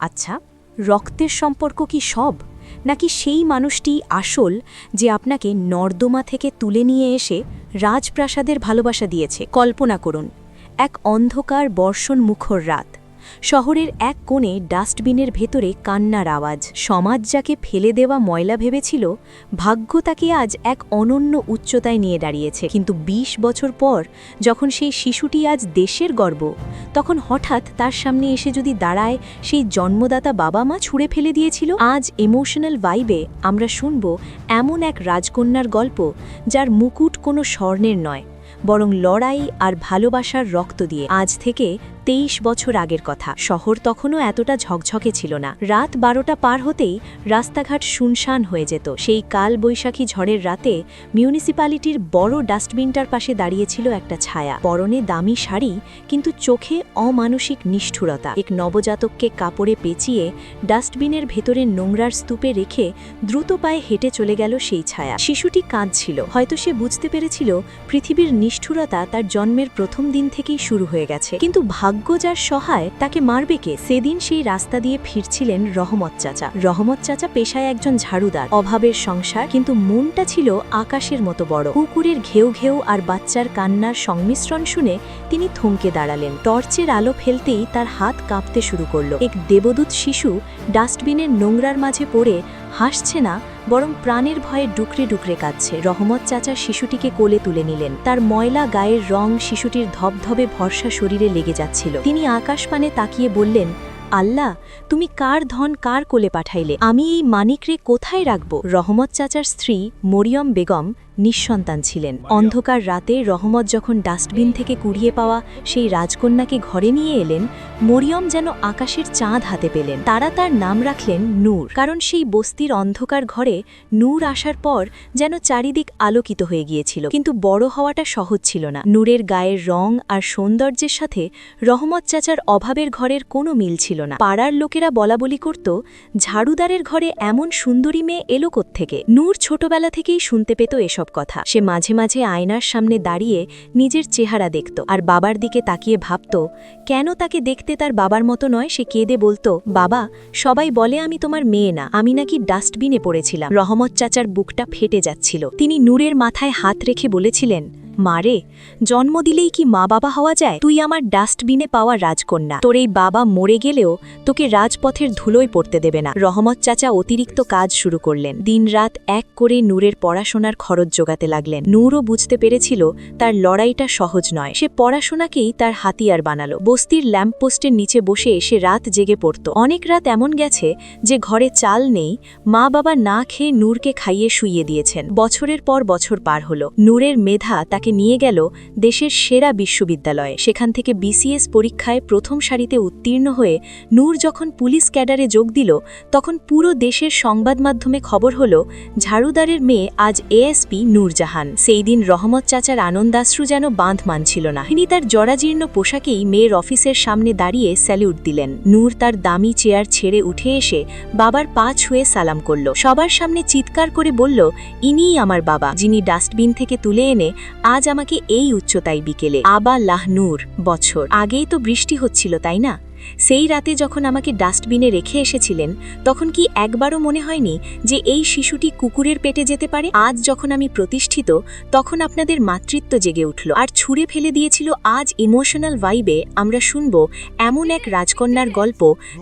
আচ্ছা, রক্তের সম্পর্ক কি সব, নাকি সেই মানুষটি আসল যে আপনাকে নর্দমা থেকে তুলে নিয়ে এসে রাজপ্রাসাদের ভালোবাসা দিয়েছে? কল্পনা করুন, এক অন্ধকার বর্ষণ মুখর রাত, শহরের এক কোণে ডাস্টবিনের ভেতরে কান্নার আওয়াজ। সমাজ যাকে ফেলে দেওয়া ময়লা ভেবেছিল, ভাগ্য তাকে আজ এক অনন্য উচ্চতায় নিয়ে দাঁড়িয়েছে। কিন্তু ২০ বছর পর যখন সেই শিশুটি আজ দেশের গর্ব, তখন হঠাৎ তার সামনে এসে যদি দাঁড়ায় সেই জন্মদাতা বাবা মা ছুঁড়ে ফেলে দিয়েছিল। আজ ইমোশনাল ভাইবে আমরা শুনব এমন এক রাজকন্যার গল্প, যার মুকুট কোনো স্বর্ণের নয়, বরং লড়াই আর ভালোবাসার রক্ত দিয়ে। আজ থেকে ২৩ বছর আগের কথা। শহর তখনও এতটা ঝকঝকে ছিল না। রাত ১২টা পার হতেই রাস্তাঘাট শুনশান হয়ে যেত। সেই কাল বৈশাখী ঝড়ের রাতে মিউনিসিপ্যালিটির বড় ডাস্টবিনটার পাশে দাঁড়িয়েছিল একটা ছায়া। পরনে দামি শাড়ি, কিন্তু চোখে অমানসিক নিষ্ঠুরতা। এক নবজাতককে কাপড়ে পেঁচিয়ে ডাস্টবিনের ভেতরে নোংরার স্তূপে রেখে দ্রুত পায়ে হেঁটে চলে গেল সেই ছায়া। শিশুটি কাঁদছিল। হয়তো সে বুঝতে পেরেছিল পৃথিবীর নিষ্ঠুরতা তার জন্মের প্রথম দিন থেকেই শুরু হয়ে গেছে। কিন্তু ভাগ্য যার সহায়, তাকে মারবে কে? সেদিন সেই রাস্তা দিয়ে ফিরছিলেন রহমত চাচা। রহমত চাচা পেশায় একজন ঝাড়ুদার, অভাবের সংসার, কিন্তু মনটা ছিল আকাশের মতো বড়। কুকুরের ঘেউ ঘেউ আর বাচ্চার কান্নার সংমিশ্রণ শুনে তিনি থমকে দাঁড়ালেন। টর্চের আলো ফেলতেই তার হাত কাঁপতে শুরু করল। এক দেবদূত শিশু ডাস্টবিনের নোংরার মাঝে পড়ে হাসছে না, বরং প্রাণের ভয়ে ডুকরে ডুকরে কাঁদছে। রহমত চাচা শিশুটিকে কোলে তুলে নিলেন। তার ময়লা গায়ের রং শিশুটির ধবধবে ভরসা শরীরে লেগে যাচ্ছিল। তিনি আকাশপানে তাকিয়ে বললেন, আল্লাহ, তুমি কার ধন কার কোলে পাঠাইলে? আমি এই মানিকরে কোথায় রাখব? রহমত চাচার স্ত্রী মরিয়ম বেগম নিঃসন্তান ছিলেন। অন্ধকার রাতে রহমত যখন ডাস্টবিন থেকে কুড়িয়ে পাওয়া সেই রাজকন্যাকে ঘরে নিয়ে এলেন, মরিয়ম যেন আকাশের চাঁদ হাতে পেলেন। তারা তার নাম রাখলেন নূর, কারণ সেই বস্তির অন্ধকার ঘরে নূর আসার পর যেন চারিদিক আলোকিত হয়ে গিয়েছিল। কিন্তু বড় হওয়াটা সহজ ছিল না। নূরের গায়ের রং আর সৌন্দর্যের সাথে রহমত চাচার অভাবের ঘরের কোনো মিল ছিল না। পাড়ার লোকেরা বলাবলি করত, ঝাড়ুদারের ঘরে এমন সুন্দরী মেয়ে এলো কোত্থেকে? নূর ছোটবেলা থেকেই শুনতে পেত এসব কথা। সে মাঝে মাঝে আয়নার সামনে দাঁড়িয়ে নিজের চেহারা দেখত, আর বাবার দিকে তাকিয়ে ভাবত, কেন তাকে দেখতে তার বাবার মতো নয়। সে কেঁদে বলতো, বাবা, সবাই বলে আমি তোমার মেয়ে না, আমি নাকি ডাস্টবিনে পড়েছিলাম। রহমত চাচার বুকটা ফেটে যাচ্ছিল। তিনি নূরের মাথায় হাত রেখে বলেছিলেন, মারে, জন্ম দিলেই কি মা বাবা হওয়া যায়? তুই আমার ডাস্টবিনে পাওয়া রাজকন্যা। তোর এই বাবা মরে গেলেও তোকে রাজপথের ধুলোয় পড়তে দেবে না। রহমত চাচা অতিরিক্ত কাজ শুরু করলেন। দিনরাত এক করে নূরের পড়াশোনার খরচ জোগাতে লাগলেন। নূরও বুঝতে পেরেছিল তার লড়াইটা সহজ নয়। সে পড়াশোনাকেই তার হাতিয়ার বানালো। বস্তির ল্যাম্পপোস্টের নিচে বসে এসে রাত জেগে পড়ত। অনেক রাত এমন গেছে যে ঘরে চাল নেই, মা বাবা না খেয়ে নূরকে খাইয়ে শুইয়ে দিয়েছেন। বছরের পর বছর পার হলো। নূরের মেধা তাকে নিয়ে গেল দেশের সেরা বিশ্ববিদ্যালয়ে। সেখান থেকে বিসিএস পরীক্ষায় প্রথম সারিতে উত্তীর্ণ হয়ে নূর যখন পুলিশ ক্যাডারে যোগ দিল, তখন পুরো দেশের সংবাদ মাধ্যমে খবর হলো ঝাড়ুদারের মেয়ে আজ এএসপি নূরজাহান। সেই দিন রহমত চাচার আনন্দাশ্রু যেন বাঁধ মানছিল না। তিনি তার জরাজীর্ণ পোশাকেই মেয়ের অফিসের সামনে দাঁড়িয়ে স্যালিউট দিলেন। নূর তার দামি চেয়ার ছেড়ে উঠে এসে বাবার পা ছুঁয়ে সালাম করল। সবার সামনে চিৎকার করে বলল, ইনিই আমার বাবা, যিনি ডাস্টবিন থেকে তুলে এনে আজ আমাকে এই উচ্চতায় বিকেলে। আবা লাহ নূর। বছর আগেই তো বৃষ্টি হচ্ছিল, তাই না? সেই রাতে যখন আমাকে ডাস্টবিনে রেখে এসেছিলেন, তখন কি একবারও মনে হয়নি যে এই শিশুটি কুকুরের পেটে যেতে পারে? আজ যখন আমি প্রতিষ্ঠিত, তখন আপনাদের মাতৃত্ব জেগে উঠল আর ছুঁড়ে ফেলে দিয়েছিল। আজ ইমোশনাল ভাইবে আমরা শুনব এমন এক রাজকন্যার গল্প,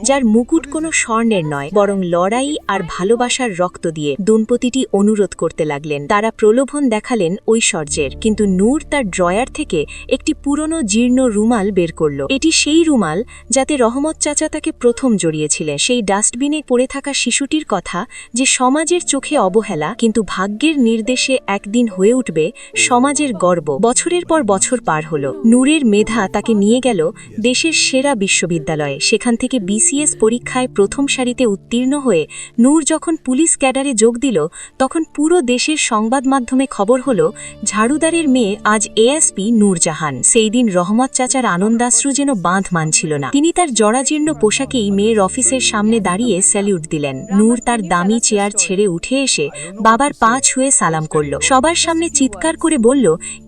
যার মুকুট কোনো স্বর্ণের নয়, বরং লড়াই আর ভালোবাসার রক্ত দিয়ে। দম্পতিটি অনুরোধ করতে লাগলেন, তারা প্রলোভন দেখালেন ঐশ্বর্যের, কিন্তু নূর তার ড্রয়ার থেকে একটি পুরনো জীর্ণ রুমাল বের করল। এটি সেই রুমাল যাতে রহমত চাচা তাকে প্রথম জড়িয়েছিলেন। সেই ডাস্টবিনে পড়ে থাকা শিশুটির কথা, যে সমাজের চোখে অবহেলা, কিন্তু ভাগ্যের নির্দেশে একদিন হয়ে উঠবে সমাজের গর্ব। বছরের পর বছর পার হলো। নূরের মেধা তাকে নিয়ে গেল দেশের সেরা বিশ্ববিদ্যালয়ে। সেখান থেকে বিসিএস পরীক্ষায় প্রথম সারিতে উত্তীর্ণ হয়ে নূর যখন পুলিশ ক্যাডারে যোগ দিল, তখন পুরো দেশের সংবাদ মাধ্যমে খবর হলো ঝাড়ুদারের মেয়ে আজ এএসপি নূরজাহান। সেই দিন রহমত চাচার আনন্দাশ্রু যেন বাঁধ মানছিল না। তিনি তার জরাজীর্ণ পোশাকেই মেয়ের অফিসের সামনে দাঁড়িয়ে স্যালিউট দিলেন। নূর তার দামি চেয়ার ছেড়ে উঠে এসে বাবার পা ছুঁয়ে সালাম করল। সবার সামনে চিৎকার করে বলল,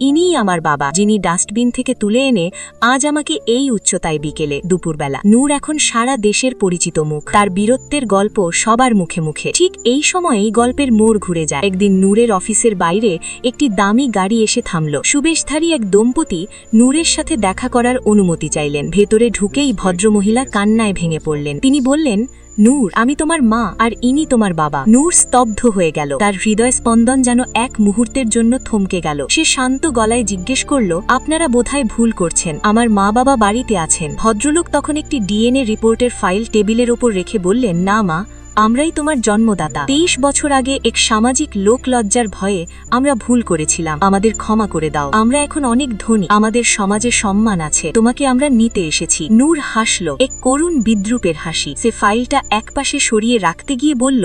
ইনিই আমার বাবা, যিনি ডাস্টবিন থেকে তুলে এনে আজ আমাকে এই উচ্চতায় বিকেলে দুপুরবেলা। নূর এখন সারা দেশের পরিচিত মুখ, তার বীরত্বের গল্প সবার মুখে মুখে। ঠিক এই সময়েই গল্পের মোড় ঘুরে যায়। একদিন নূরের অফিসের বাইরে একটি দামি গাড়ি এসে থামল। সুবেশধারী এক দম্পতি নূরের সাথে দেখা করার অনুমতি চাইলেন। ভেতরে ঢুকেই ভদ্রমহিলা কান্নায় ভেঙে পড়লেন। তিনি বললেন, নূর, আমি তোমার মা আর ইনি তোমার বাবা। নূর স্তব্ধ হয়ে গেল। তার হৃদয় স্পন্দন যেন এক মুহূর্তের জন্য থমকে গেল। সে শান্ত গলায় জিজ্ঞেস করল, আপনারা বোধহয় ভুল করছেন, আমার মা বাবা বাড়িতে আছেন। ভদ্রলোক তখন একটি ডিএনএ রিপোর্টের ফাইল টেবিলের ওপর রেখে বললেন, না মা, আমরাই তোমার জন্মদাতা। 23 বছর আগে এক সামাজিক লোকলজ্জার ভয়ে আমরা ভুল করেছিলাম, আমাদের ক্ষমা করে দাও। আমরা এখন অনেক ধনী, আমাদের সমাজে সম্মান আছে, তোমাকে আমরা নিতে এসেছি। নূর হাসল, এক করুণ বিদ্রুপের হাসি। সে ফাইলটা একপাশে সরিয়ে রাখতে গিয়ে বলল,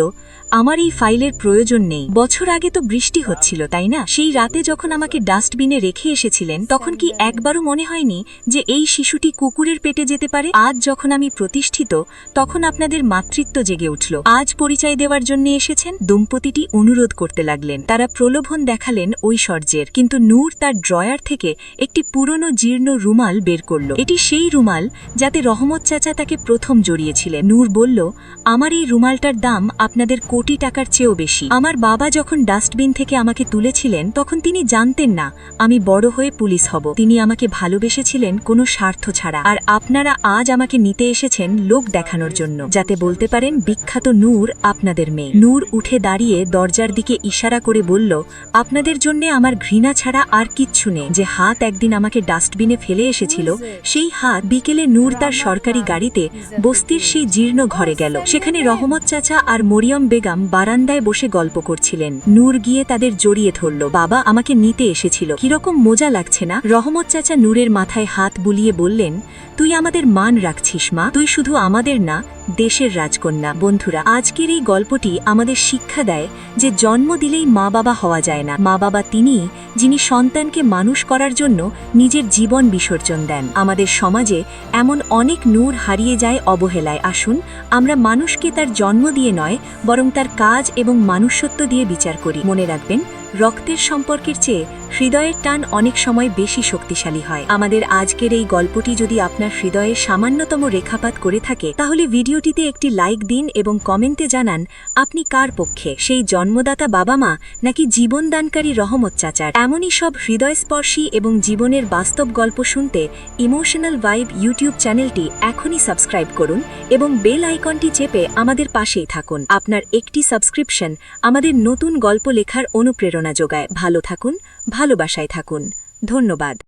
আমার এই ফাইলের প্রয়োজন নেই। বছর আগে তো বৃষ্টি হচ্ছিল, তাই না? সেই রাতে যখন আমাকে ডাস্টবিনে রেখে এসেছিলেন, তখন কি একবারও মনে হয়নি যে এই শিশুটি কুকুরের পেটে যেতে পারে? আজ যখন আমি প্রতিষ্ঠিত, তখন আপনাদের মাতৃত্ব জেগে উঠল। আজ পরিচয় দেওয়ার জন্য এসেছেন? দম্পতিটি অনুরোধ করতে লাগলেন। তারা প্রলোভন দেখালেন ঐশ্বর্যের, কিন্তু নূর তার ড্রয়ার থেকে একটি পুরনো জীর্ণ রুমাল বের করল। এটি সেই রুমাল যাতে রহমত চাচা তাকে প্রথম জড়িয়েছিলেন। নূর বলল, আমার এই রুমালটার দাম আপনাদের কোটি টাকার চেয়েও বেশি। আমার বাবা যখন ডাস্টবিন থেকে আমাকে তুলেছিলেন, তখন তিনি জানতেন না আমি বড় হয়ে পুলিশ হব। তিনি আমাকে ভালোবেসেছিলেন কোনো স্বার্থ ছাড়া। আর আপনারা আজ আমাকে নিতে এসেছেন লোক দেখানোর জন্য, যাতে বলতে পারেন বিখ্যাত নূর আপনাদের মেয়ে। নূর উঠে দাঁড়িয়ে দরজার দিকে ইশারা করে বলল, আপনাদের জন্য আমার ঘৃণা ছাড়া আর কিচ্ছু নেই। যে হাত একদিন আমাকে ডাস্টবিনে ফেলে এসেছিল, সেই হাত বিকেলে নূর তার সরকারি গাড়িতে বস্তির সেই জীর্ণ ঘরে গেল। সেখানে রহমত চাচা আর মরিয়ম বেগম বারান্দায় বসে গল্প করছিলেন। নূর গিয়ে তাদের জড়িয়ে ধরল। বাবা আমাকে নিতে এসেছিল, কিরকম মজা লাগছে না? রহমত চাচা নূরের মাথায় হাত বুলিয়ে বললেন, তুই আমাদের মান রাখছিস মা, তুই শুধু আমাদের না, দেশের রাজকন্যা। বন্ধুরা, আজকের এই গল্পটি আমাদের শিক্ষা দেয় যে জন্ম দিলেই মা বাবা হওয়া যায় না। মা বাবা তিনিই যিনি সন্তানকে মানুষ করার জন্য নিজের জীবন বিসর্জন দেন। আমাদের সমাজে এমন অনেক নূর হারিয়ে যায় অবহেলায়। আসুন আমরা মানুষকে তার জন্ম দিয়ে নয়, বরং তার কাজ এবং মানুষ্যত্ব দিয়ে বিচার করি। মনে রাখবেন, রক্তের সম্পর্কের চেয়ে হৃদয়ের টান অনেক সময় বেশি শক্তিশালী হয়। আমাদের আজকের এই গল্পটি যদি আপনার হৃদয়ে সামান্যতম রেখাপাত করে থাকে, তাহলে ভিডিওটিতে একটি লাইক দিন এবং কমেন্টে জানান আপনি কার পক্ষে, সেই জন্মদাতা বাবা মা নাকি জীবনদানকারী রহমত চাচার। এমনই সব হৃদয়স্পর্শী এবং জীবনের বাস্তব গল্প শুনতে ইমোশনাল ভাইব ইউটিউব চ্যানেলটি এখনই সাবস্ক্রাইব করুন এবং বেল আইকনটি চেপে আমাদের পাশেই থাকুন। আপনার একটি সাবস্ক্রিপশন আমাদের নতুন গল্প লেখার অনুপ্রেরণা যোগায়। ভালো থাকুন, ভালোবাসায় থাকুন। ধন্যবাদ।